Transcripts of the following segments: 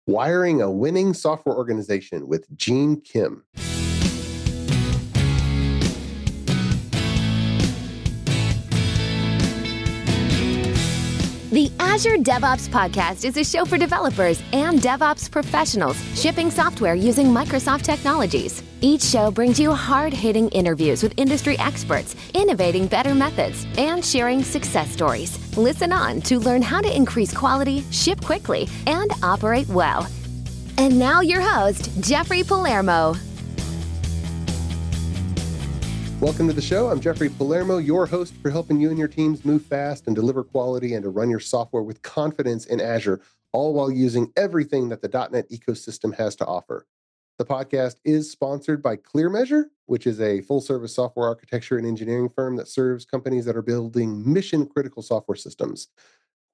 Wiring a Winning Software Organization with Gene Kim. The Azure DevOps Podcast is a show for developers and DevOps professionals shipping software using Microsoft technologies. Each show brings you hard-hitting interviews with industry experts, innovating better methods, and sharing success stories. Listen on to learn how to increase quality, ship quickly, and operate well. And now your host, Jeffrey Palermo. Welcome to the show. I'm Jeffrey Palermo, your host for helping you and your teams move fast and deliver quality and to run your software with confidence in Azure, all while using everything that the .NET ecosystem has to offer. The podcast is sponsored by ClearMeasure, which is a full-service software architecture and engineering firm that serves companies that are building mission-critical software systems.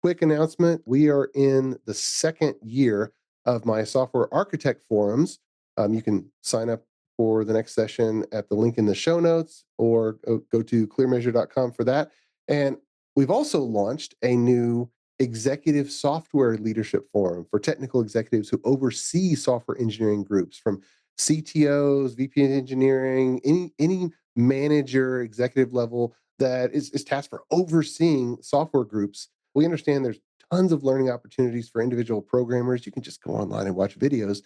Quick announcement, we are in the second year of my software architect forums. You can sign up for the next session at the link in the show notes or go to clearmeasure.com for that. And we've also launched a new executive software leadership forum for technical executives who oversee software engineering groups, from CTOs, VP of engineering, any manager, executive level that is tasked for overseeing software groups. We understand there's tons of learning opportunities for individual programmers. You can just go online and watch videos.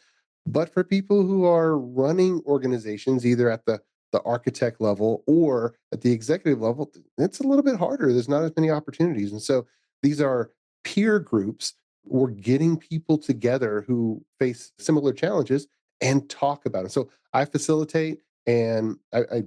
But for people who are running organizations, either at the architect level or at the executive level, it's a little bit harder. There's not as many opportunities. And so these are peer groups. We're getting people together who face similar challenges and talk about it. So I facilitate, and I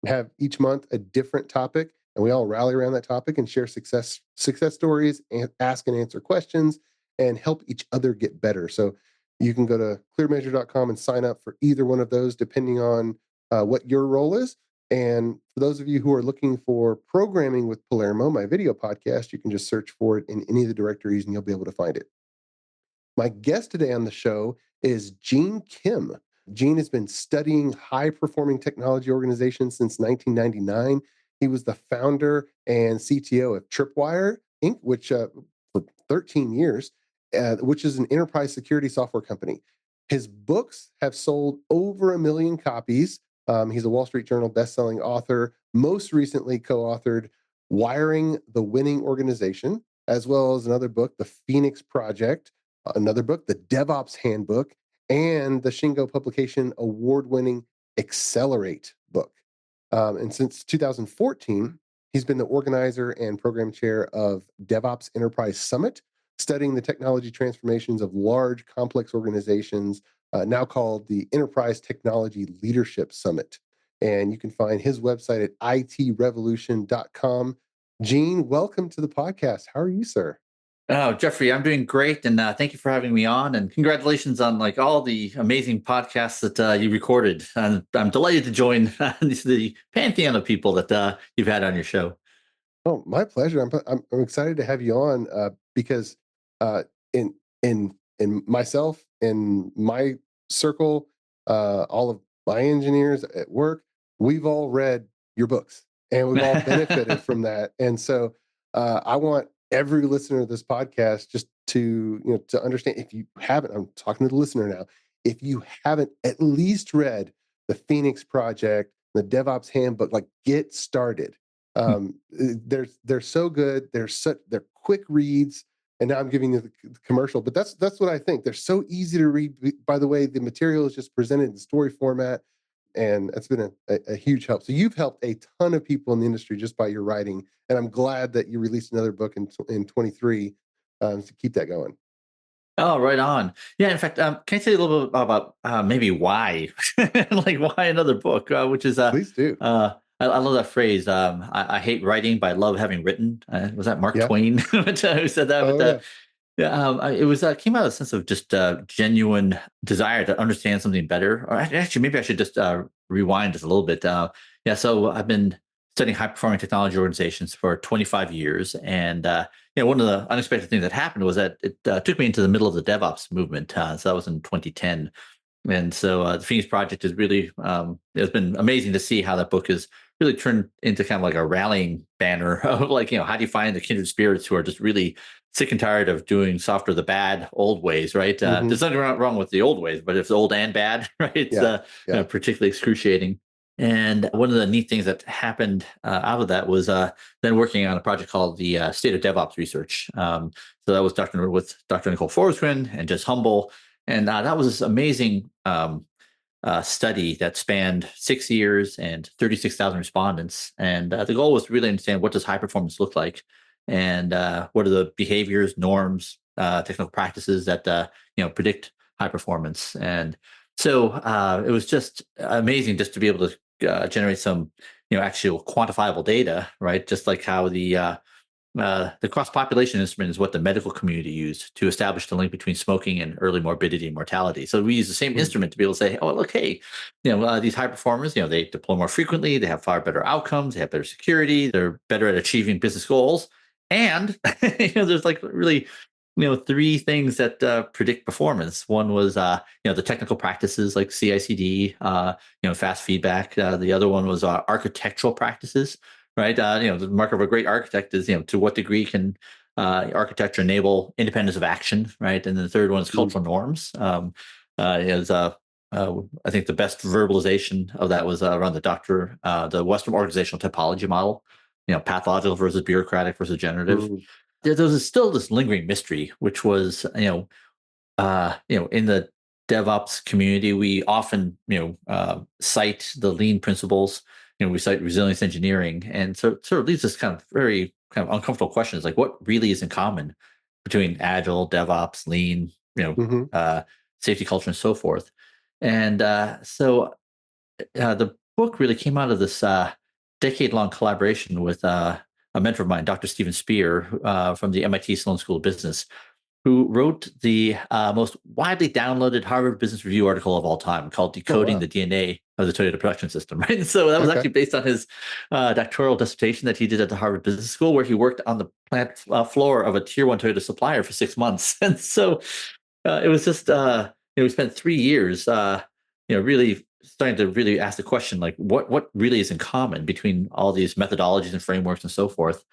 have each month a different topic, and we all rally around that topic and share success stories, and ask and answer questions, and help each other get better. So you can go to clearmeasure.com and sign up for either one of those, depending on what your role is. And for those of you who are looking for Programming with Palermo, my video podcast, you can just search for it in any of the directories and you'll be able to find it. My guest today on the show is Gene Kim. Gene has been studying high-performing technology organizations since 1999. He was the founder and CTO of Tripwire, Inc., which for 13 years, which is an enterprise security software company. His books have sold over 1 million copies. He's a Wall Street Journal bestselling author, most recently co-authored Wiring the Winning Organization, as well as another book, The Phoenix Project, another book, The DevOps Handbook, and the Shingo Publication Award-winning Accelerate book. And since 2014, he's been the organizer and program chair of DevOps Enterprise Summit, studying the technology transformations of large, complex organizations, now called the Enterprise Technology Leadership Summit. And you can find his website at itrevolution.com. Gene, welcome to the podcast. How are you, sir? Oh, Jeffrey, I'm doing great. And thank you for having me on. And congratulations on all the amazing podcasts that you recorded. And I'm delighted to join the pantheon of people that you've had on your show. Oh, my pleasure. I'm excited to have you on because in myself, in my circle, all of my engineers at work, we've all read your books and we've all benefited from that. And so I want every listener of this podcast just to understand, if you haven't, I'm talking to the listener now, if you haven't at least read the Phoenix Project, the DevOps Handbook, get started. They're so good. They're quick reads. And now I'm giving you the commercial, but that's what I think. They're so easy to read. By the way, the material is just presented in story format, and that's been a huge help. So you've helped a ton of people in the industry just by your writing, and I'm glad that you released another book in 23 to keep that going. Oh, right on. Yeah, in fact, can I tell you a little bit about maybe why, why another book, which is Please do. I love that phrase. I hate writing, but I love having written. Was that Mark Twain who said that? Oh, it was came out of a sense of just genuine desire to understand something better. Or actually, maybe I should just rewind just a little bit. So I've been studying high-performing technology organizations for 25 years, and one of the unexpected things that happened was that it took me into the middle of the DevOps movement. So that was in 2010. And so the Phoenix Project is really, it's been amazing to see how that book has really turned into kind of like a rallying banner of like, how do you find the kindred spirits who are just really sick and tired of doing software the bad old ways, right? There's nothing wrong with the old ways, but if it's old and bad, right, it's particularly excruciating. And one of the neat things that happened out of that was then working on a project called the State of DevOps Research. So that was with Dr. Nicole Forsgren and Jess Humble. And that was this amazing study that spanned 6 years and 36,000 respondents. And the goal was to really understand, what does high performance look like? And what are the behaviors, norms, technical practices that predict high performance? And so it was just amazing just to be able to generate some actual quantifiable data, right? Just like how the cross-population instrument is what the medical community used to establish the link between smoking and early morbidity and mortality. So we use the same instrument to be able to say, oh, look, hey, these high performers, they deploy more frequently, they have far better outcomes, they have better security, they're better at achieving business goals. And there's like really three things that predict performance. One was the technical practices like CI/CD, fast feedback. The other one was architectural practices, right? The mark of a great architect is to what degree can architecture enable independence of action, right? And then the third one is cultural norms. I think the best verbalization of that was around the Western organizational typology model. Pathological versus bureaucratic versus generative. There was still this lingering mystery, which was, in the DevOps community, we often, cite the lean principles. We cite resilience engineering, and so it sort of leaves us kind of very kind of uncomfortable questions, like what really is in common between Agile, DevOps, Lean, safety culture, and so forth. And so the book really came out of this decade-long collaboration with a mentor of mine, Dr. Stephen Spear, from the MIT Sloan School of Business, who wrote the most widely downloaded Harvard Business Review article of all time called Decoding the DNA of the Toyota Production System. Right? And so that was actually based on his doctoral dissertation that he did at the Harvard Business School, where he worked on the plant floor of a tier 1 Toyota supplier for 6 months. And so it was just, we spent 3 years, really starting to really ask the question, like what really is in common between all these methodologies and frameworks and so forth.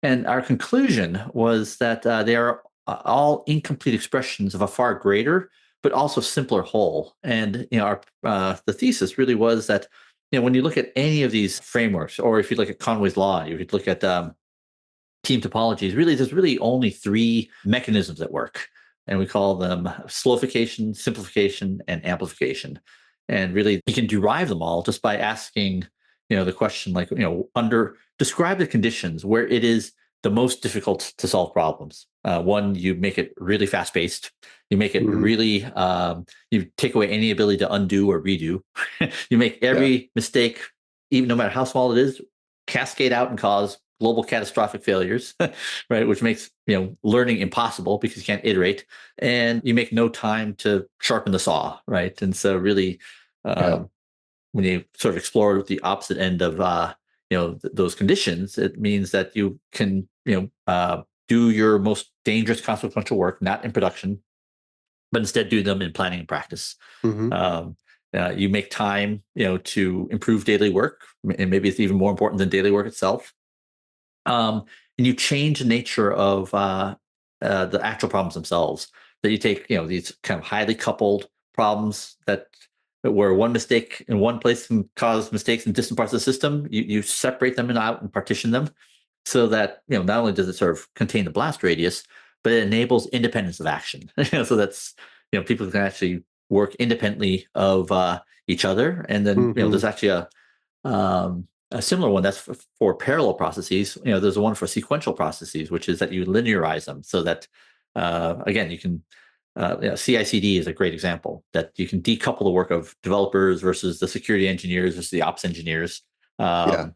And our conclusion was that they are all incomplete expressions of a far greater, but also simpler whole. And the thesis really was that when you look at any of these frameworks, or if you look at Conway's Law, if you look at team topologies, really there's really only 3 mechanisms that work, and we call them slowification, simplification, and amplification. And really, you can derive them all just by asking, the question, like, describe the conditions where it is the most difficult to solve problems. One, you make it really fast-paced. You make it really, you take away any ability to undo or redo. You make every mistake, even no matter how small it is, cascade out and cause global catastrophic failures, right? Which makes learning impossible because you can't iterate, and you make no time to sharpen the saw, right? And so really, when you sort of explore the opposite end of those conditions, it means that you can do your most dangerous consequential work not in production, but instead do them in planning and practice. You make time to improve daily work, and maybe it's even more important than daily work itself. And you change the nature of the actual problems themselves. That you take, these kind of highly coupled problems where one mistake in one place can cause mistakes in distant parts of the system. You separate them out and partition them, so that not only does it sort of contain the blast radius, but it enables independence of action. So that's people can actually work independently of each other. And then there's actually a similar one that's for parallel processes. There's one for sequential processes, which is that you linearize them so that, again, you can, CI/CD is a great example, that you can decouple the work of developers versus the security engineers versus the ops engineers, and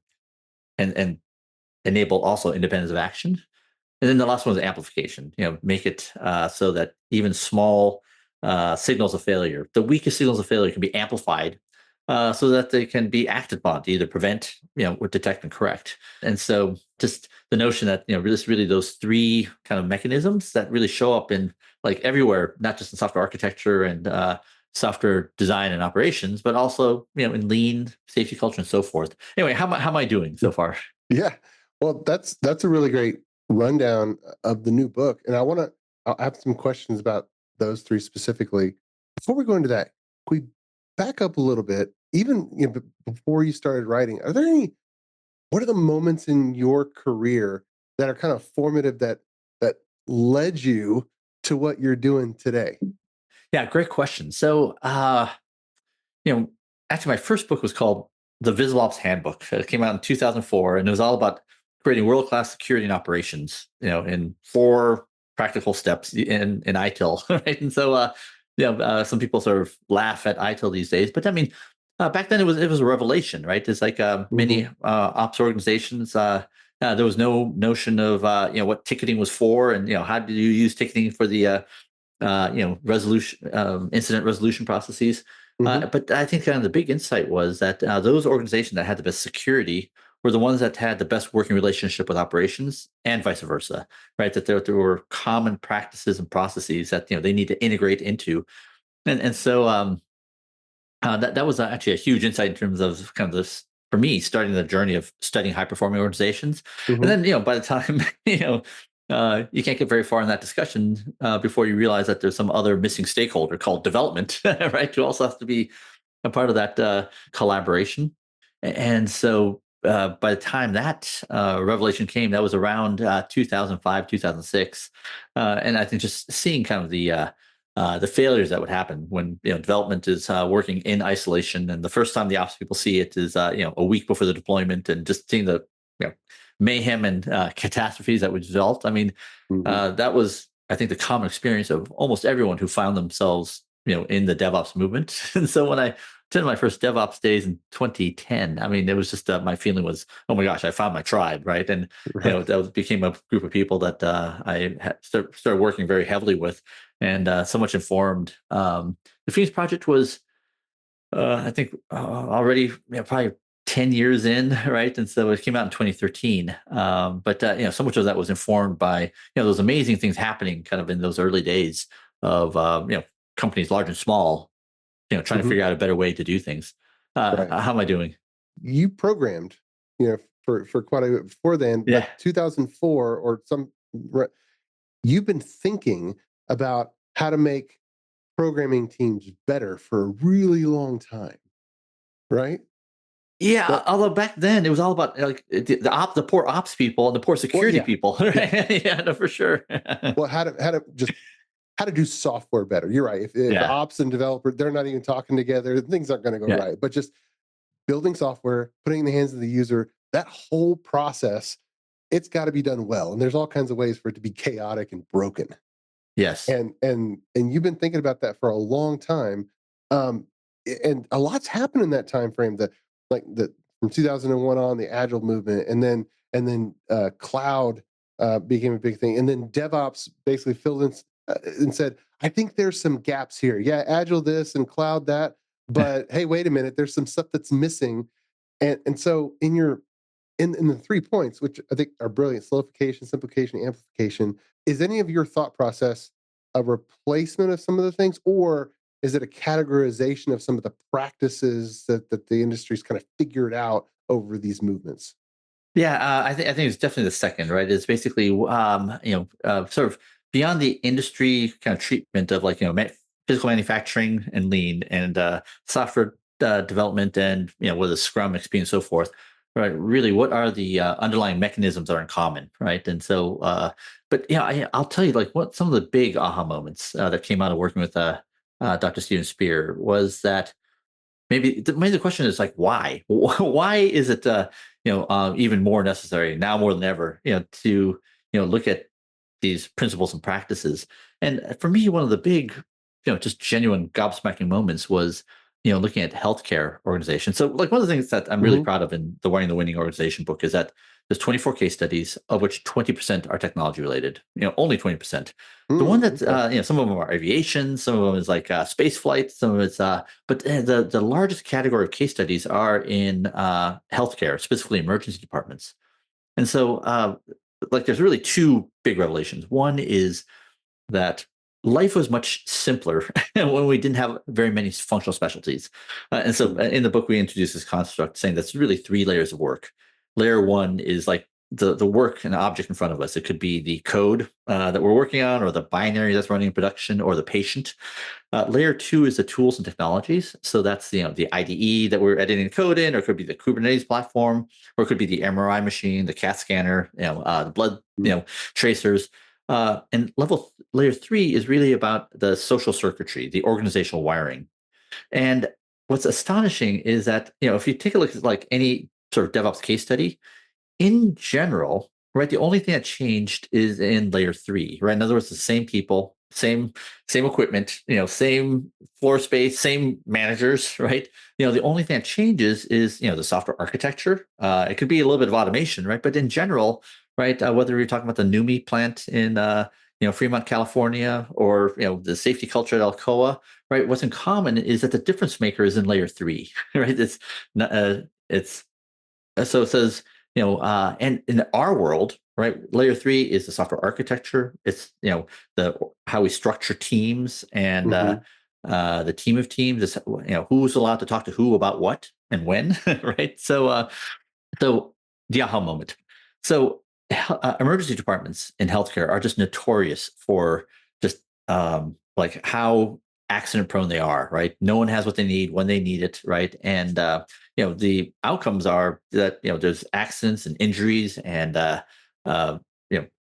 enable also independence of action. And then the last one is amplification. Make it so that even small signals of failure, the weakest signals of failure, can be amplified so that they can be acted upon to either prevent, or detect and correct. And so just the notion that, really those 3 kind of mechanisms that really show up in like everywhere, not just in software architecture and software design and operations, but also, in lean safety culture and so forth. Anyway, how am I doing so far? Yeah. Well, that's a really great rundown of the new book. And I'll have some questions about those three specifically. Before we go into that, can we back up a little bit? Even before you started writing, what are the moments in your career that are kind of formative that led you to what you're doing today? Yeah, great question. So, you know, actually, my first book was called The DevOps Handbook. It came out in 2004, and it was all about creating world-class security and operations, in 4 practical steps in ITIL, right? And so, some people sort of laugh at ITIL these days, but I mean, back then it was a revelation, right? It's like Mm-hmm. many ops organizations. There was no notion of what ticketing was for, and how do you use ticketing for the resolution, incident resolution processes. Mm-hmm. But I think kind of the big insight was that those organizations that had the best security were the ones that had the best working relationship with operations, and vice versa, right? That there were common practices and processes that they need to integrate into, and so that was actually a huge insight in terms of kind of this, for me, starting the journey of studying high performing organizations. And Mm-hmm. then by the time you can't get very far in that discussion before you realize that there's some other missing stakeholder called development, right? Who also has to be a part of that collaboration. And so by the time that revelation came, that was around 2005, 2006. And I think just seeing kind of the failures that would happen when development is working in isolation, and the first time the ops people see it is a week before the deployment, and just seeing the mayhem and catastrophes that would result. I mean, Mm-hmm. that was, I think, the common experience of almost everyone who found themselves in the DevOps movement. And so when I attended my first DevOps days in 2010, I mean, it was just my feeling was, oh my gosh, I found my tribe, right? And Right. that became a group of people that started working very heavily with, and so much informed. The Phoenix project was, I think, already probably 10 years in, right? And so it came out in 2013. But so much of that was informed by those amazing things happening kind of in those early days of companies large and small, trying to Mm-hmm. figure out a better way to do things. Right. How am I doing? You programmed, for quite a bit before then, Yeah. but 2004 or you've been thinking about how to make programming teams better for a really long time, right? Yeah, That although back then it was all about like the poor ops people and the poor Well, security yeah, people, yeah. right? Yeah, no, for sure. Well, how to do software better. You're right. If Yeah. ops and developer, they're not even talking together, things aren't going to go Yeah. right. But just building software, putting it in the hands of the user, that whole process, it's got to be done well. And there's all kinds of ways for it to be chaotic and broken. Yes. And you've been thinking about that for a long time. Um, and a lot's happened in that time frame. The from 2001 on, the agile movement, and then cloud became a big thing, and then DevOps basically filled in and said, "I think there's some gaps here. Yeah, agile this and cloud that, but hey, wait a minute, there's some stuff that's missing." And so in the 3 points, which I think are brilliant: solidification, simplification, amplification. Is any of your thought process a replacement of some of the things, or is it a categorization of some of the practices that the industry's kind of figured out over these movements? Yeah, I think it's definitely the second, right? It's basically sort of beyond the industry kind of treatment of like physical manufacturing and lean and software development and with a Scrum, XP, and so forth. Right, really, what are the underlying mechanisms that are in common, right? And so, but I'll tell you, like, what some of the big aha moments that came out of working with Dr. Steven Spear was that maybe the question is like why why is it even more necessary now more than ever to look at these principles and practices. And for me, one of the big just genuine gobsmacking moments was looking at healthcare organizations. So like one of the things that I'm really Hmm. proud of in the Wiring the Winning organization book is that there's 24 case studies, of which 20% are technology related, only 20%. The one that Okay. some of them are aviation, some of them is like space flight, some of it's but the largest category of case studies are in healthcare, specifically emergency departments. And so like there's really two big revelations. One is that life was much simpler when we didn't have very many functional specialties. And so in the book, we introduce this construct saying that's really 3 layers of work. Layer 1 is like the work and object in front of us. It could be the code that we're working on, or the binary that's running in production, or the patient. Layer 2 is the tools and technologies. So that's the IDE that we're editing code in, or it could be the Kubernetes platform, or it could be the MRI machine, the CAT scanner, the blood tracers. And layer 3 is really about the social circuitry, the organizational wiring. And what's astonishing is that if you take a look at like any sort of DevOps case study, in general, right, the only thing that changed is in layer 3, right? In other words, the same people, same equipment, same floor space, same managers, right? The only thing that changes is the software architecture. It could be a little bit of automation, right? But in general, right, whether you're talking about the NUMMI plant in Fremont, California, or the safety culture at Alcoa, right? What's in common is that the difference maker is in layer 3, right? So it says, and in our world, right, layer 3 is the software architecture. It's how we structure teams, and the team of teams is who's allowed to talk to who about what and when, right? So the aha moment. So emergency departments in healthcare are just notorious for just like how accident prone they are, right? No one has what they need when they need it, right? And the outcomes are that there's accidents and injuries and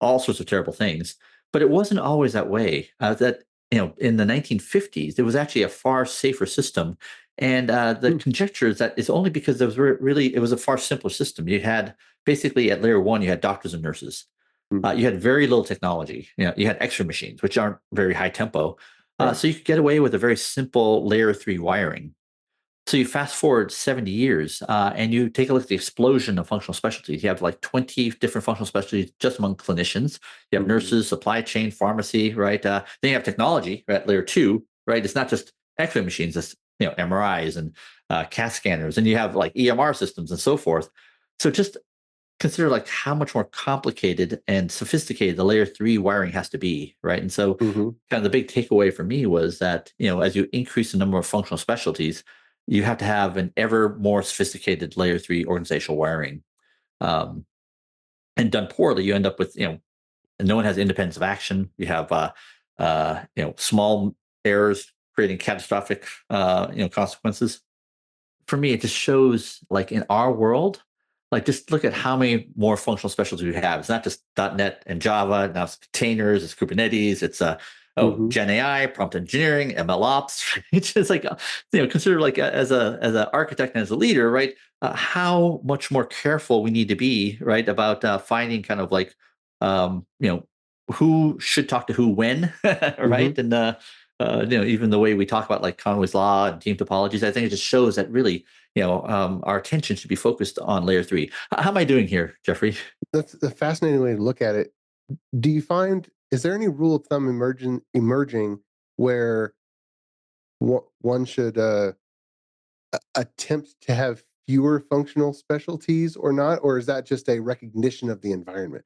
all sorts of terrible things. But it wasn't always that way. That in the 1950s, there was actually a far safer system. And the conjecture is that it's only because there was it was a far simpler system. You had basically at layer 1, you had doctors and nurses. You had very little technology. You had X-ray machines, which aren't very high tempo. So you could get away with a very simple layer 3 wiring. So you fast forward 70 years and you take a look at the explosion of functional specialties. You have like 20 different functional specialties just among clinicians. You have nurses, supply chain, pharmacy, right? Then you have technology at layer 2, right? It's not just X-ray machines, it's MRIs and CAT scanners, and you have like EMR systems and so forth. So just consider like how much more complicated and sophisticated the layer 3 wiring has to be, right? And so kind of the big takeaway for me was that, as you increase the number of functional specialties, you have to have an ever more sophisticated layer 3 organizational wiring. And done poorly, you end up with, no one has independence of action. You have, small errors creating catastrophic, consequences. For me, it just shows like in our world, like just look at how many more functional specialties we have. It's not just .NET and Java. Now it's containers, it's Kubernetes, it's Gen AI, prompt engineering, ML ops. It's just like consider like as an architect and as a leader, right? How much more careful we need to be, right, about finding kind of like who should talk to who when, right? And even the way we talk about like Conway's Law and team topologies, I think it just shows that really, our attention should be focused on layer 3. How am I doing here, Jeffrey? That's a fascinating way to look at it. Do you find, is there any rule of thumb emerging where one should attempt to have fewer functional specialties or not? Or is that just a recognition of the environment?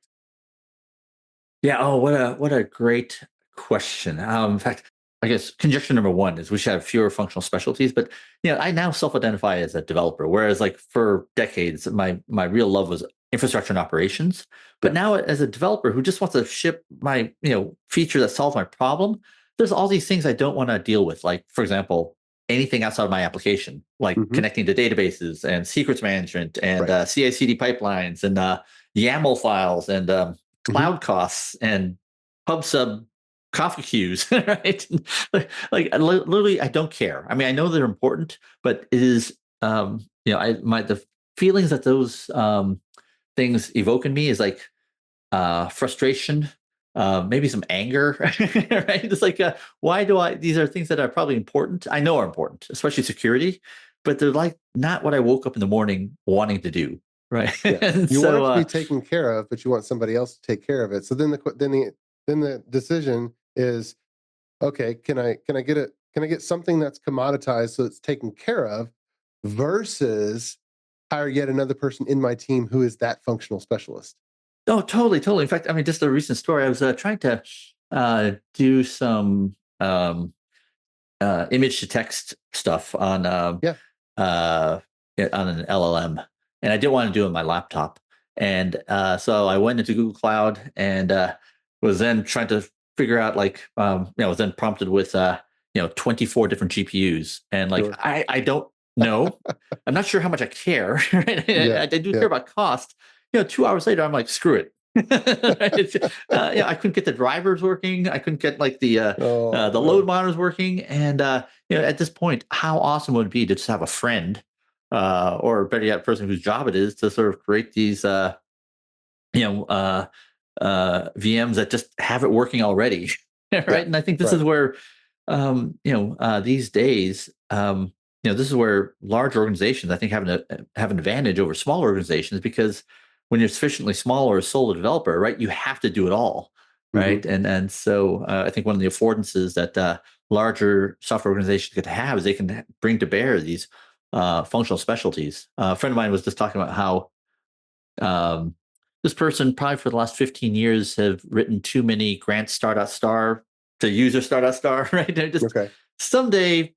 Yeah. Oh, what a great question. In fact, I guess conjecture number 1 is we should have fewer functional specialties. But I now self-identify as a developer, whereas like for decades, my real love was infrastructure and operations. But now as a developer who just wants to ship my feature that solves my problem, there's all these things I don't want to deal with. Like, for example, anything outside of my application, like connecting to databases and secrets management and CI/CD pipelines and YAML files and cloud costs and PubSub Kafka queues, right? like literally, I don't care. I mean, I know they're important, but it is, the feelings that those things evoke in me is like frustration, maybe some anger, right? It's like, why do these are things that are probably important. I know are important, especially security, but they're like not what I woke up in the morning wanting to do, right? Yeah. You want it to be taken care of, but you want somebody else to take care of it. So then the decision is, okay, can I get something that's commoditized so it's taken care of, versus hire yet another person in my team who is that functional specialist? Oh, totally. In fact, I mean, just a recent story. I was trying to do some image to text stuff on on an LLM, and I didn't want to do it on my laptop. And so I went into Google Cloud and was then trying to figure out was then prompted with 24 different GPUs, and Sure. I don't know. I'm not sure how much I care. Right? I do care about cost. 2 hours later, I'm like, screw it. I couldn't get the drivers working. I couldn't get the load monitors working. And at this point, how awesome would it be to just have a friend, or better yet, a person whose job it is to sort of create these VMs that just have it working already, right? And I think this is where these days, this is where large organizations, I think, have an advantage over small organizations, because when you're sufficiently small or a solo developer, right, you have to do it all, right? Mm-hmm. And so I think one of the affordances that larger software organizations get to have is they can bring to bear these functional specialties. A friend of mine was just talking about how this person probably for the last 15 years have written too many grant star.star to user star.star, right? They're just someday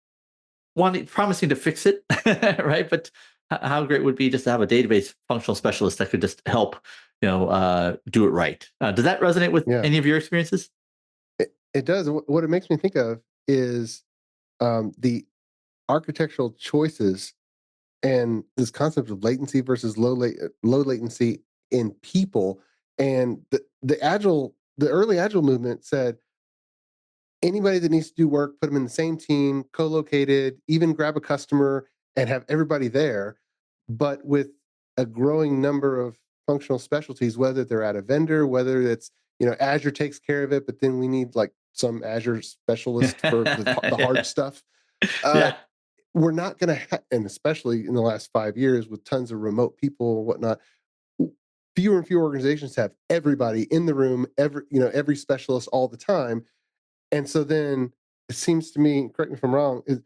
promising to fix it, right? But how great would it be just to have a database functional specialist that could just help, do it right? Does that resonate with any of your experiences? It does. What it makes me think of is the architectural choices and this concept of latency versus low latency in people. And the early agile movement said, anybody that needs to do work, put them in the same team, co-located, even grab a customer and have everybody there. But with a growing number of functional specialties, whether they're at a vendor, whether it's, Azure takes care of it, but then we need some Azure specialist for the hard stuff. We're not going to, and especially in the last 5 years with tons of remote people and whatnot, fewer and fewer organizations have everybody in the room, every specialist all the time. And so then it seems to me, correct me if I'm wrong, is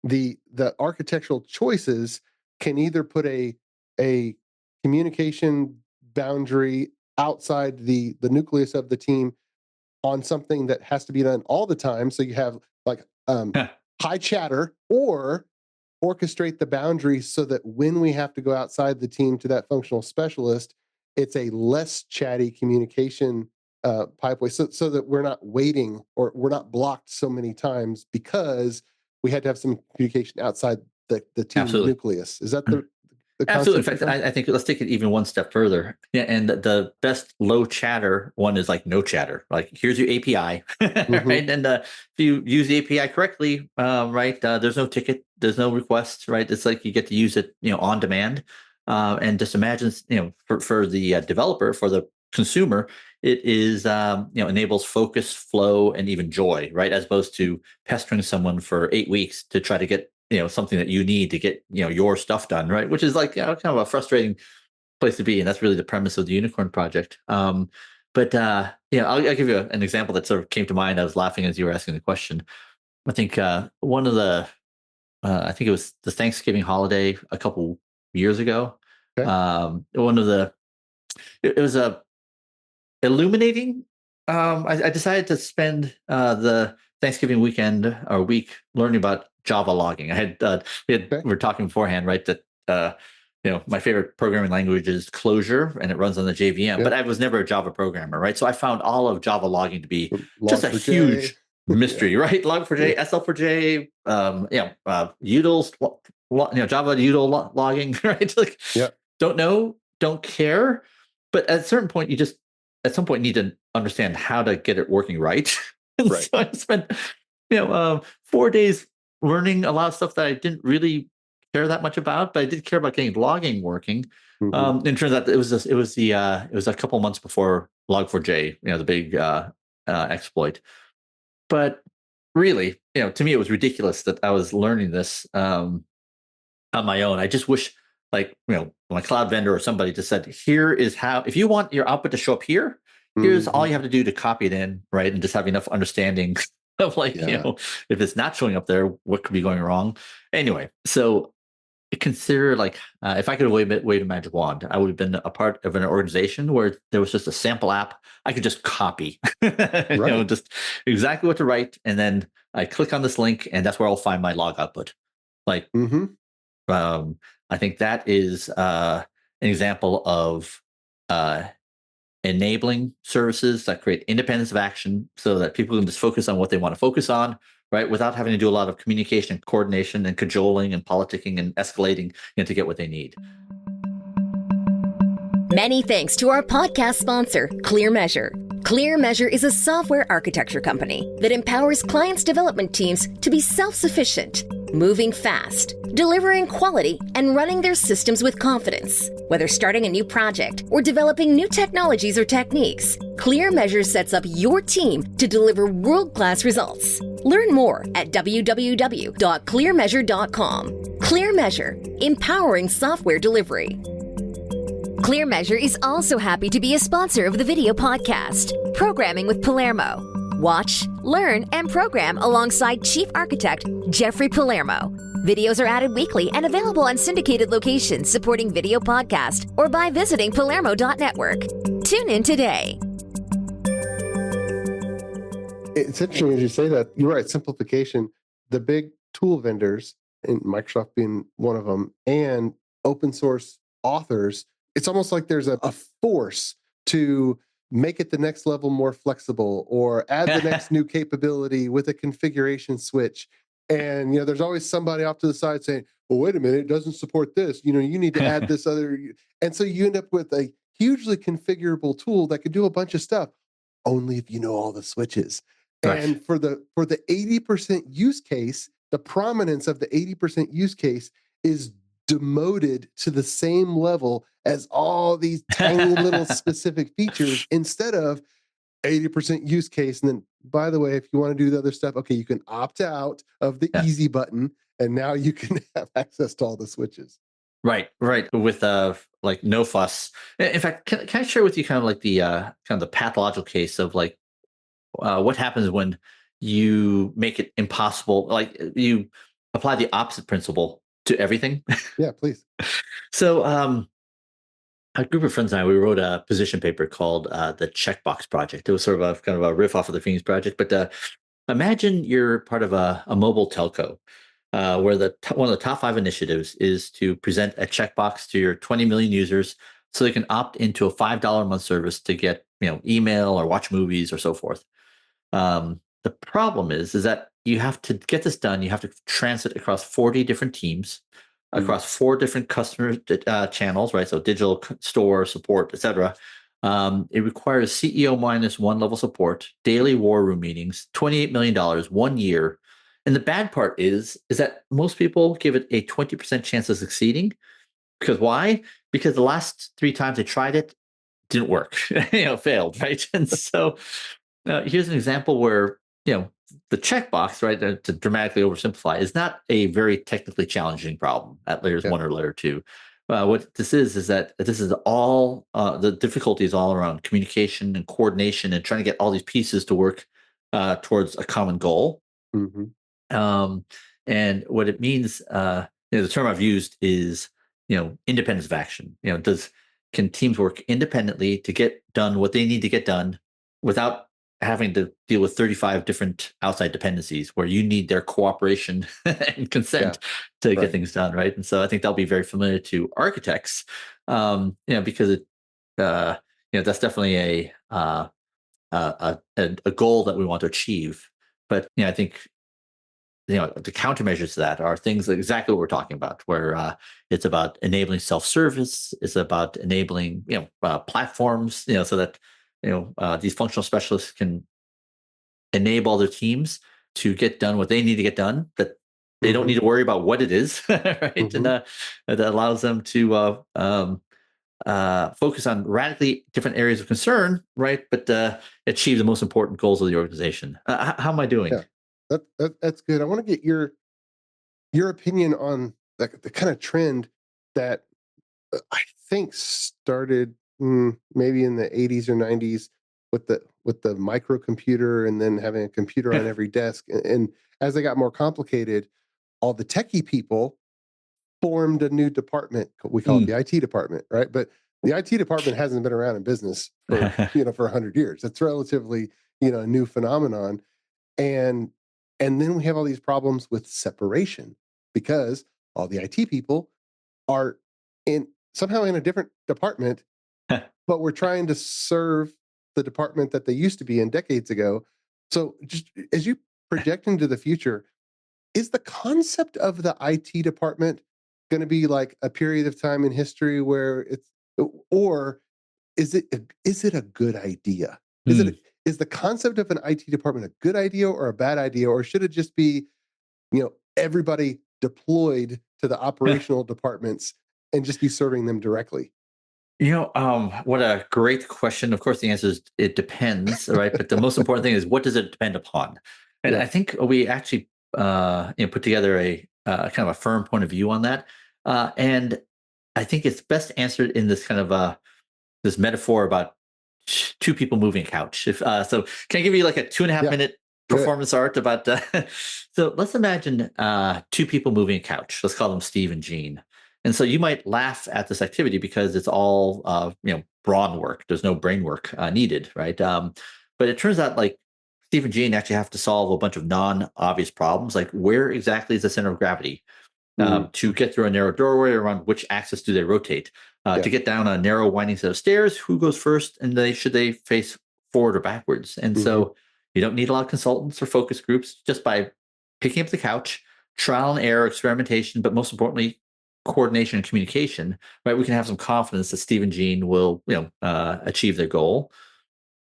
the architectural choices can either put a communication boundary outside the nucleus of the team on something that has to be done all the time. So you have high chatter, or orchestrate the boundaries so that when we have to go outside the team to that functional specialist, it's a less chatty communication pipeway, so that we're not waiting or we're not blocked so many times because we had to have some communication outside the team nucleus. Is that the Absolutely. In fact, I think let's take it even one step further. Yeah, and the best low chatter one is no chatter. Here's your API, right? And if you use the API correctly, right, there's no ticket, there's no request, right? It's you get to use it, on demand. And just imagine, for the developer, for the consumer, it is, enables focus, flow, and even joy, right? As opposed to pestering someone for 8 weeks to try to get, something that you need to get, your stuff done, right? Which is kind of a frustrating place to be. And that's really the premise of the Unicorn Project. But I'll give you an example that sort of came to mind. I was laughing as you were asking the question. I think one of the, I think it was the Thanksgiving holiday a couple years ago. Okay. One of the, it was a illuminating. I decided to spend the Thanksgiving weekend or week learning about Java logging. We were talking beforehand, right? That my favorite programming language is Clojure, and it runs on the JVM. But I was never a Java programmer, right? So I found all of Java logging to be just a huge mystery, right? Log4j, SL4j, utils, Java util logging, right? Don't know, don't care. But at a certain point, at some point need to understand how to get it working right. Right. So I spent 4 days learning a lot of stuff that I didn't really care that much about, but I did care about getting logging working. And it turns out it was a couple months before Log4j, the big exploit. But really, to me, it was ridiculous that I was learning this on my own. I just wish, my cloud vendor or somebody just said, here is how, if you want your output to show up here, here's all you have to do to copy it in, right? And just have enough understanding of if it's not showing up there, what could be going wrong? Anyway, so consider like if I could wave a magic wand, I would have been a part of an organization where there was just a sample app I could just copy, Right. just exactly what to write, and then I click on this link, and that's where I'll find my log output. Like, Mm-hmm. I think that is an example of uh, enabling services that create independence of action, so that people can just focus on what they want to focus on, right, without having to do a lot of communication, coordination, and cajoling and politicking and escalating, to get what they need. Many thanks to our podcast sponsor, ClearMeasure. ClearMeasure is a software architecture company that empowers clients' development teams to be self-sufficient, moving fast, delivering quality, and running their systems with confidence. Whether starting a new project or developing new technologies or techniques, ClearMeasure sets up your team to deliver world-class results. Learn more at www.clearmeasure.com. ClearMeasure, empowering software delivery. ClearMeasure is also happy to be a sponsor of the video podcast, Programming with Palermo. Watch, learn, and program alongside Chief Architect Jeffrey Palermo. Videos are added weekly and available on syndicated locations supporting video podcast or by visiting palermo.network. Tune in today. It's interesting as you say that. You're right. Simplification. The big tool vendors, and Microsoft being one of them, and open source authors, it's almost like there's a force to make it the next level more flexible or add the next new capability with a configuration switch. And, there's always somebody off to the side saying, well, wait a minute, it doesn't support this. You need to add this other. And so you end up with a hugely configurable tool that could do a bunch of stuff, only if you know all the switches. Right. And for the 80% use case, the prominence of the 80% use case is demoted to the same level as all these tiny little specific features, instead of 80% use case. And then, by the way, if you want to do the other stuff, okay, you can opt out of the easy button, and now you can have access to all the switches. Right. With like no fuss. In fact, can I share with you kind of like the kind of the pathological case of like what happens when you make it impossible, like you apply the opposite principle to everything. Yeah, please. So a group of friends and I, we wrote a position paper called the Checkbox Project. It was sort of a kind of a riff off of the Phoenix Project. But imagine you're part of a mobile telco where one of the top 5 initiatives is to present a checkbox to your 20 million users so they can opt into a $5 a month service to get email or watch movies or so forth. The problem is that you have to get this done. You have to transit across 40 different teams, across 4 different customer channels, right? So digital, store, support, etc. It requires CEO -1 level support, daily war room meetings, $28 million, 1 year. And the bad part is that most people give it a 20% chance of succeeding. Because why? Because the last 3 times they tried it, didn't work, failed, right? And so here's an example where, the checkbox, right, to dramatically oversimplify, is not a very technically challenging problem at layers 1 or layer 2. What this is that this is all, the difficulty is all around communication and coordination and trying to get all these pieces to work towards a common goal. Mm-hmm. And what it means, the term I've used is, independence of action. Can teams work independently to get done what they need to get done without having to deal with 35 different outside dependencies where you need their cooperation and consent to get things done, right? And so I think that'll be very familiar to architects, because it, that's definitely a goal that we want to achieve. But I think the countermeasures to that are things like exactly what we're talking about, where it's about enabling self-service, it's about enabling platforms, so that these functional specialists can enable their teams to get done what they need to get done, that they don't need to worry about what it is, right? And that allows them to focus on radically different areas of concern, right? But achieve the most important goals of the organization. How am I doing? Yeah, that's good. I want to get your opinion on the kind of trend that I think started maybe in the 80s or 90s with the microcomputer, and then having a computer on every desk. And as they got more complicated, all the techie people formed a new department. We call it the IT department, right? But the IT department hasn't been around in business for, for 100 years. It's relatively, a new phenomenon. And then we have all these problems with separation because all the IT people are somehow in a different department, but we're trying to serve the department that they used to be in decades ago. So just as you project into the future, is the concept of the IT department going to be like a period of time in history where or is it a good idea? Is the concept of an IT department a good idea or a bad idea, or should it just be, everybody deployed to the operational departments and just be serving them directly? What a great question. Of course, the answer is it depends, right? But the most important thing is, what does it depend upon? And I think we actually put together a kind of a firm point of view on that. And I think it's best answered in this kind of this metaphor about two people moving a couch. So can I give you like a 2.5 minute performance art about so let's imagine two people moving a couch. Let's call them Steve and Gene. And so you might laugh at this activity because it's all brawn work. There's no brain work needed, right? But it turns out like Steve and Gene actually have to solve a bunch of non-obvious problems, like where exactly is the center of gravity? To get through a narrow doorway, around which axis do they rotate? To get down a narrow winding set of stairs, who goes first? And should they face forward or backwards? And so you don't need a lot of consultants or focus groups. Just by picking up the couch, trial and error, experimentation, but most importantly, coordination and communication, right? We can have some confidence that Steve and Gene will, achieve their goal.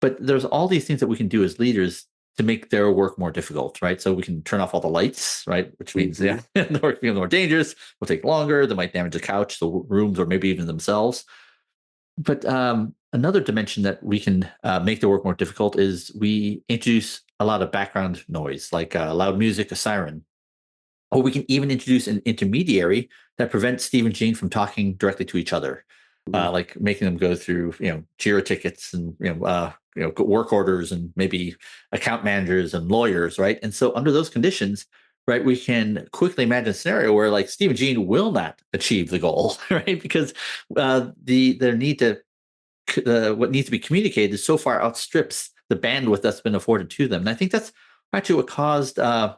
But there's all these things that we can do as leaders to make their work more difficult, right? So we can turn off all the lights, right? Which means the work becomes more dangerous, will take longer, they might damage the couch, the rooms, or maybe even themselves. But another dimension that we can make the work more difficult is we introduce a lot of background noise, like loud music, a siren. Or we can even introduce an intermediary that prevents Steve and Gene from talking directly to each other, like making them go through, Jira tickets and work orders and maybe account managers and lawyers, right? And so under those conditions, right, we can quickly imagine a scenario where like Steve and Gene will not achieve the goal, right? Because their need to what needs to be communicated so far outstrips the bandwidth that's been afforded to them. And I think that's actually what caused the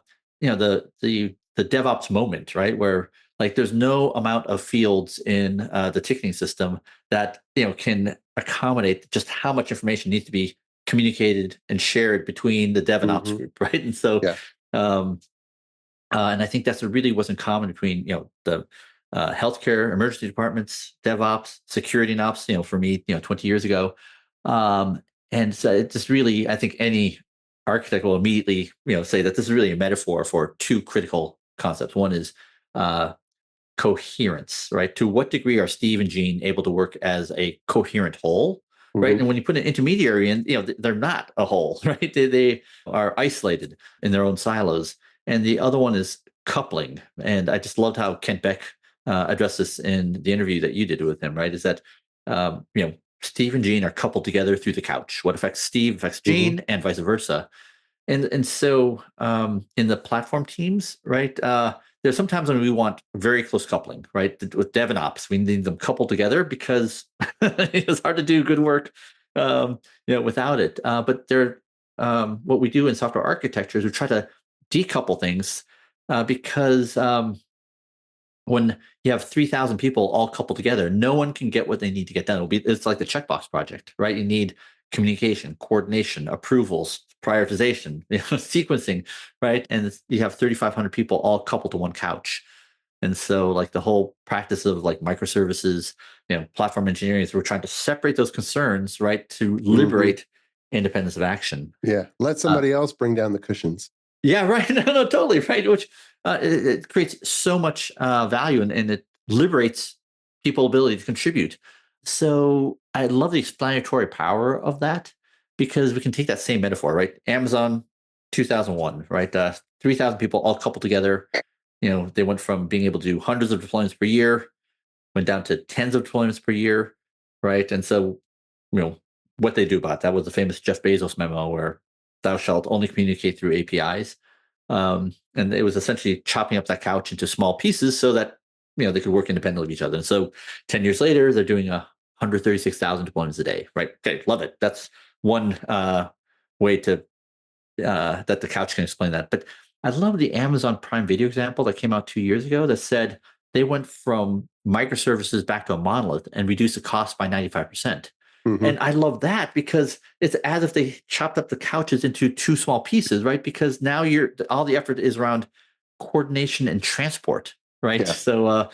DevOps moment, right? Where like there's no amount of fields in the ticketing system that can accommodate just how much information needs to be communicated and shared between the Dev and Ops group, right? And so, and I think that's really wasn't common between the healthcare emergency departments, DevOps, security and ops. For me, 20 years ago, and so it just really, I think any architect will immediately say that this is really a metaphor for two critical concepts. One is coherence, right? To what degree are Steve and Gene able to work as a coherent whole, right? And when you put an intermediary in, they're not a whole, right? They are isolated in their own silos. And the other one is coupling. And I just loved how Kent Beck addressed this in the interview that you did with him, right? Is that, Steve and Gene are coupled together through the couch. What affects Steve affects Gene and vice versa. And so in the platform teams, right, there's sometimes when we want very close coupling, right? With Dev and Ops, we need them coupled together because it's hard to do good work, without it. But what we do in software architecture is we try to decouple things because when you have 3,000 people all coupled together, no one can get what they need to get done. It's like the checkbox project, right? You need communication, coordination, approvals, prioritization, sequencing, right? And you have 3,500 people all coupled to one couch. And so like the whole practice of like microservices, platform engineering is we're trying to separate those concerns, right? To liberate independence of action. Yeah. Let somebody else bring down the cushions. Yeah, right. No, totally. Right. Which it creates so much value and it liberates people's ability to contribute. So I love the explanatory power of that because we can take that same metaphor, right? Amazon 2001, right? 3,000 people all coupled together. They went from being able to do hundreds of deployments per year, went down to tens of deployments per year, right? And so, what they do about that was the famous Jeff Bezos memo where thou shalt only communicate through APIs. And it was essentially chopping up that couch into small pieces so that they could work independently of each other. And so 10 years later, they're doing 136,000 deployments a day, right? Okay, love it. That's one way to that the couch can explain that. But I love the Amazon Prime Video example that came out 2 years ago that said they went from microservices back to a monolith and reduced the cost by 95%. And I love that because it's as if they chopped up the couches into two small pieces, right? Because now all the effort is around coordination and transport, right? Yeah. So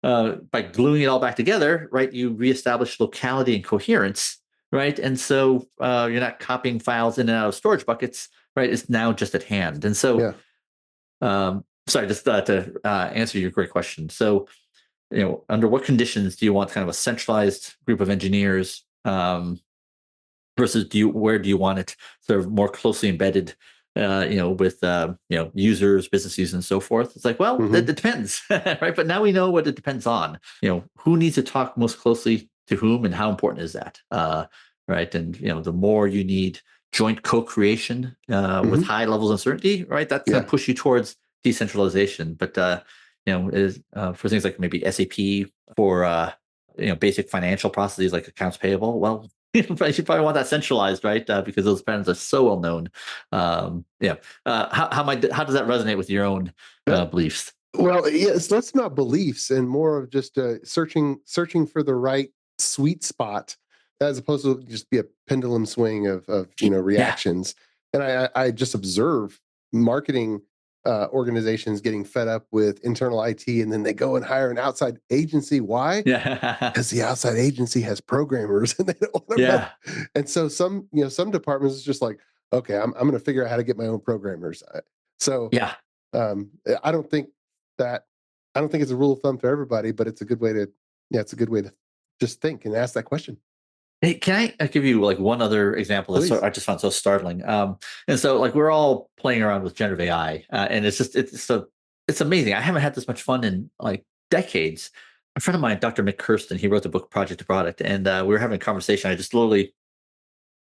by gluing it all back together, right, you reestablish locality and coherence, right? And so you're not copying files in and out of storage buckets, right? It's now just at hand. And so, sorry, just to answer your great question. So, under what conditions do you want kind of a centralized group of engineers versus where do you want it sort of more closely embedded, with users, business users, and so forth? It's like, well, it depends, right? But now we know what it depends on. Who needs to talk most closely to whom, and how important is that, right? And the more you need joint co-creation with high levels of uncertainty, right? That's going to push you towards decentralization. But is for things like maybe SAP for basic financial processes like accounts payable. Well, you probably want that centralized, right? Because those patterns are so well known. How does that resonate with your own beliefs? Well, it's less about beliefs and more of just searching for the right sweet spot, as opposed to just be a pendulum swing of reactions. And I just observe marketing organizations getting fed up with internal IT, and then they go and hire an outside agency. Why? Because the outside agency has programmers, and they don't want to. And so some departments is just like, okay, I'm going to figure out how to get my own programmers. I don't think it's a rule of thumb for everybody, but it's a good way to just think and ask that question. Hey, can I give you like one other example that I just found so startling? And so like we're all playing around with generative AI, and it's amazing. I haven't had this much fun in like decades. A friend of mine, Dr. Mick Kirsten, he wrote the book Project to Product, and we were having a conversation.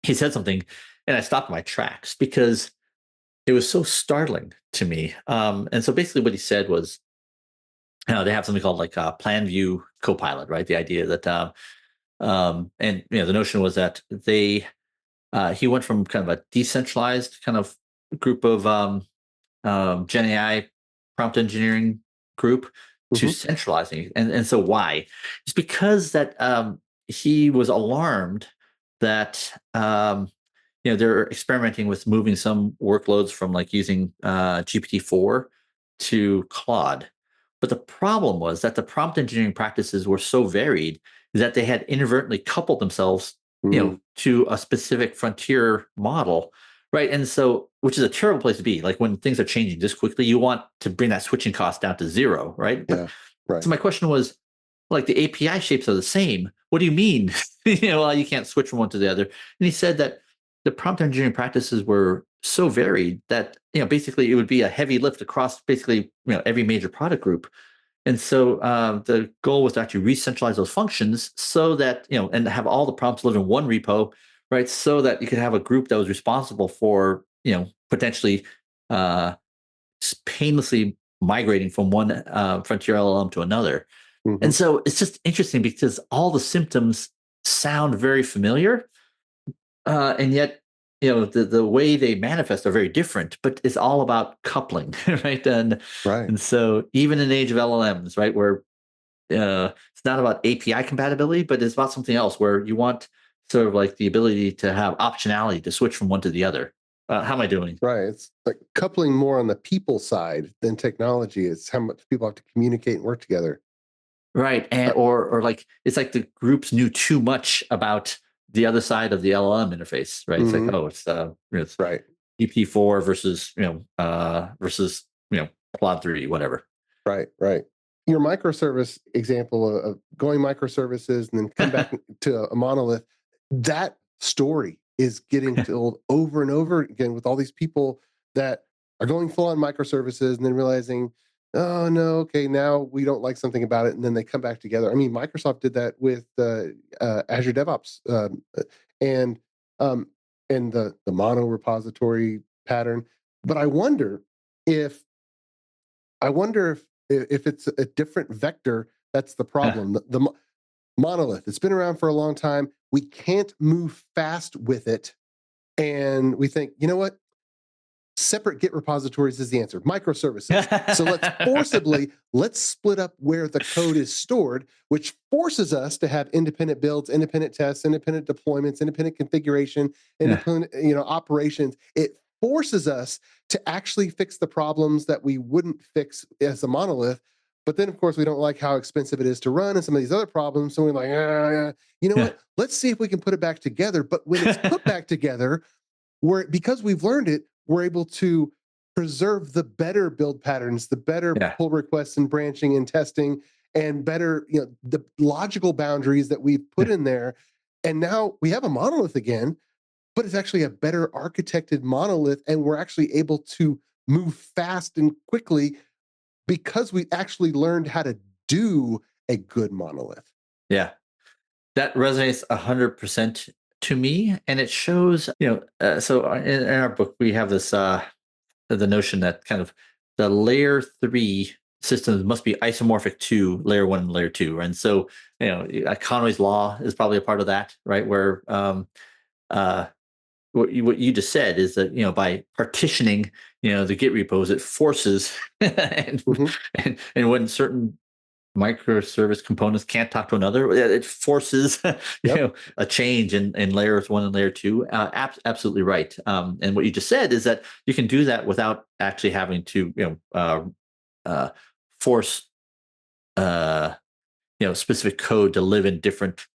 He said something, and I stopped my tracks because it was so startling to me. And so basically, what he said was, they have something called like Plan View Copilot, right? The idea that and the notion was that he went from kind of a decentralized kind of group of Gen AI prompt engineering group to centralizing. And so why? It's because that he was alarmed that they're experimenting with moving some workloads from like using GPT-4 to Claude. But the problem was that the prompt engineering practices were so varied that they had inadvertently coupled themselves, to a specific frontier model, right? And so, which is a terrible place to be. Like when things are changing this quickly, you want to bring that switching cost down to zero, right? Right. So my question was, like the API shapes are the same. What do you mean? You can't switch from one to the other. And he said that the prompt engineering practices were so varied that basically it would be a heavy lift across basically every major product group. And so the goal was to actually re-centralize those functions so that, and have all the prompts live in one repo, right? So that you could have a group that was responsible for, potentially painlessly migrating from one frontier LLM to another. And so it's just interesting because all the symptoms sound very familiar. And yet, the way they manifest are very different, but it's all about coupling, right? And so even in the age of LLMs, right, where it's not about API compatibility, but it's about something else where you want sort of like the ability to have optionality to switch from one to the other. How am I doing? Right. It's like coupling more on the people side than technology. It's how much people have to communicate and work together. Right. And or like it's like the groups knew too much about the other side of the LLM interface, right? It's like, it's right. EP4 versus Claude 3, whatever. Right. Your microservice example of going microservices and then come back to a monolith, that story is getting told over and over again with all these people that are going full on microservices and then realizing, oh no, okay, now we don't like something about it, and then they come back together. I mean, Microsoft did that with Azure DevOps and the mono repository pattern. But I wonder if If it's a different vector, that's the problem. The monolith, it's been around for a long time. We can't move fast with it. And we think, you know what? Separate Git repositories is the answer. Microservices. So let's split up where the code is stored, which forces us to have independent builds, independent tests, independent deployments, independent configuration, independent operations. It forces us to actually fix the problems that we wouldn't fix as a monolith. But then, of course, we don't like how expensive it is to run and some of these other problems. So we're like, you know what? Let's see if we can put it back together. But when it's put back together, because we've learned it, we're able to preserve the better build patterns, the better pull requests and branching and testing, and better, the logical boundaries that we've put in there. And now we have a monolith again, but it's actually a better architected monolith, and we're actually able to move fast and quickly because we actually learned how to do a good monolith. Yeah, that resonates 100% to me, and it shows, so in our book we have this the notion that kind of the layer 3 systems must be isomorphic to layer 1 and layer 2, and so Conway's law is probably a part of that, right? Where what you just said is that by partitioning the Git repos, it forces and when certain microservice components can't talk to another, it forces a change in layers 1 and layer 2. Absolutely right. And what you just said is that you can do that without actually having to force specific code to live in different,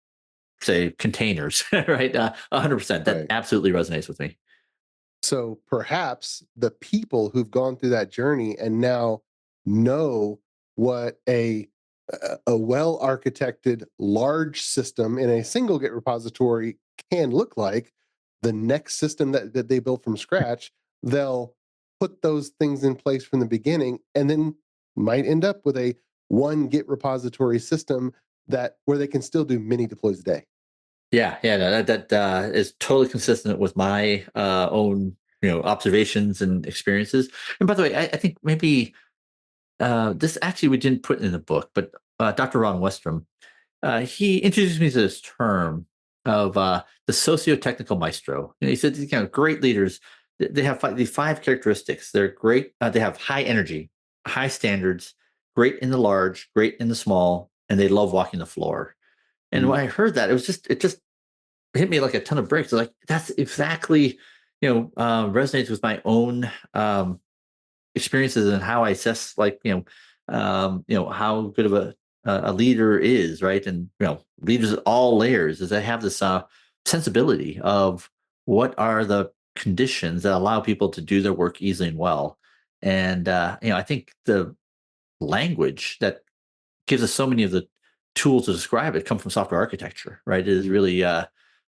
say, containers, right? 100%. That absolutely resonates with me. So perhaps the people who've gone through that journey and now know what a well-architected large system in a single Git repository can look like, the next system that they build from scratch, they'll put those things in place from the beginning, and then might end up with a one Git repository system where they can still do many deploys a day. Yeah, that is totally consistent with my own observations and experiences. And by the way, I think maybe this actually we didn't put in the book, but Dr. Ron Westrom, he introduced me to this term of the socio-technical maestro. And he said these great leaders, they have these 5 characteristics. They're great. They have high energy, high standards, great in the large, great in the small, and they love walking the floor. And when I heard that, it just hit me like a ton of bricks. Like that's exactly resonates with my own experiences and how I assess how good of a leader is, right? And leaders at all layers is they have this sensibility of what are the conditions that allow people to do their work easily and well. And I think the language that gives us so many of the tools to describe it come from software architecture, right? It is really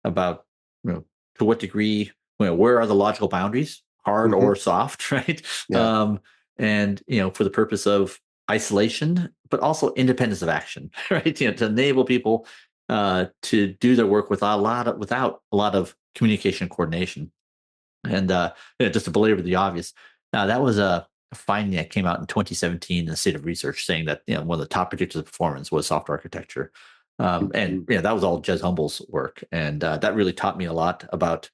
about to what degree, where are the logical boundaries, hard or soft, right? Yeah. And for the purpose of isolation, but also independence of action, right? To enable people to do their work without a lot of communication and coordination. And just to belabor the obvious, that was a finding that came out in 2017 in the State of Research, saying that one of the top predictors of performance was software architecture, and that was all Jez Humble's work, and that really taught me a lot about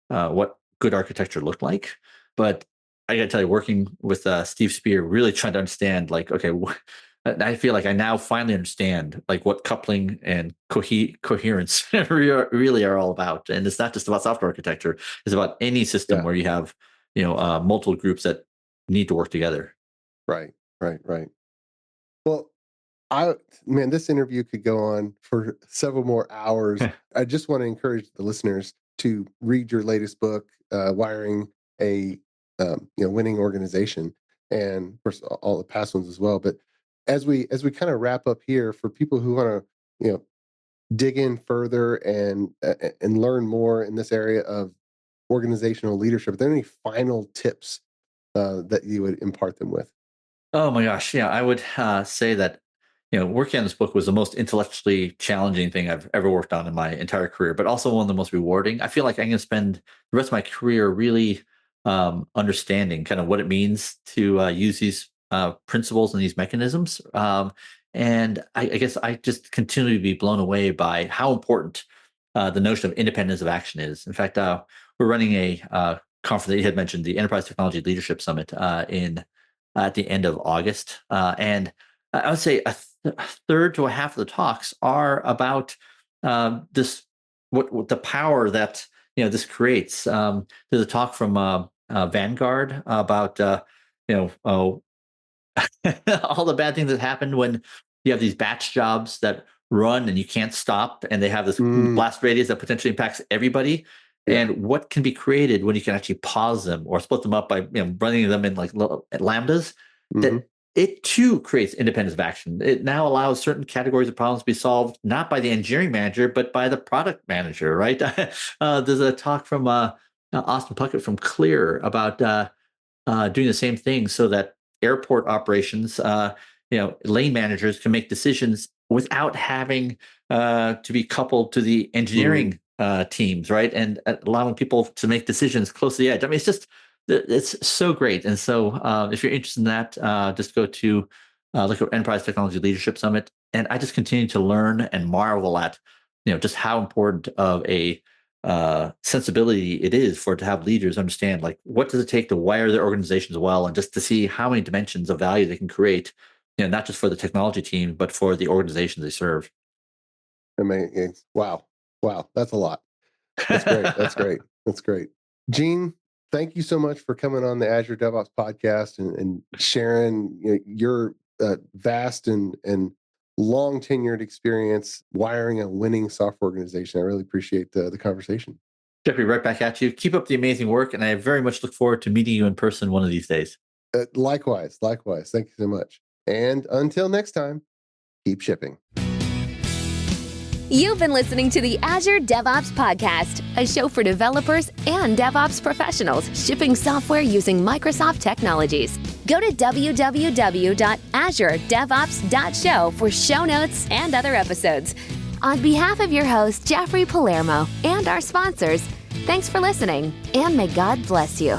what good architecture looked like. But I got to tell you, working with Steve Spear, really trying to understand, I feel like I now finally understand what coupling and coherence really are all about. And it's not just about software architecture; it's about any system where you have multiple groups that need to work together. Right. Well, this interview could go on for several more hours. I just want to encourage the listeners to read your latest book, Wiring a Winning Organization, and of course all the past ones as well. But as we kind of wrap up here, for people who want to dig in further and learn more in this area of organizational leadership, are there any final tips that you would impart them with? Oh my gosh, yeah, I would say that working on this book was the most intellectually challenging thing I've ever worked on in my entire career, but also one of the most rewarding. I feel like I'm going to spend the rest of my career really understanding kind of what it means to use these principles and these mechanisms. And I guess I just continue to be blown away by how important the notion of independence of action is. In fact, we're running a conference that you had mentioned, the Enterprise Technology Leadership Summit at the end of August. And I would say a third to a half of the talks are about this, what the power that this creates. There's a talk from Vanguard about all the bad things that happen when you have these batch jobs that run and you can't stop, and they have this blast radius that potentially impacts everybody. Yeah. And what can be created when you can actually pause them or split them up by running them in like lambdas, that it too creates independence of action. It now allows certain categories of problems to be solved not by the engineering manager, but by the product manager, right? There's a talk from Austin Puckett from Clear about doing the same thing so that airport operations, lane managers can make decisions without having to be coupled to the engineering teams, right? And allowing people to make decisions close to the edge. I mean, it's so great. And so if you're interested in that, just go to look at Enterprise Technology Leadership Summit. And I just continue to learn and marvel at, just how important of a sensibility it is for it to have leaders understand, like, what does it take to wire their organizations well, and just to see how many dimensions of value they can create, not just for the technology team, but for the organizations they serve. Amazing. Wow. That's a lot. That's great. That's great. Gene, thank you so much for coming on the Azure DevOps podcast and sharing your vast and long tenured experience wiring a winning software organization. I really appreciate the conversation. Jeffrey, right back at you. Keep up the amazing work, and I very much look forward to meeting you in person one of these days. Likewise. Thank you so much. And until next time, keep shipping. You've been listening to the Azure DevOps Podcast, a show for developers and DevOps professionals shipping software using Microsoft technologies. Go to www.azuredevops.show for show notes and other episodes. On behalf of your host, Jeffrey Palermo, and our sponsors, thanks for listening, and may God bless you.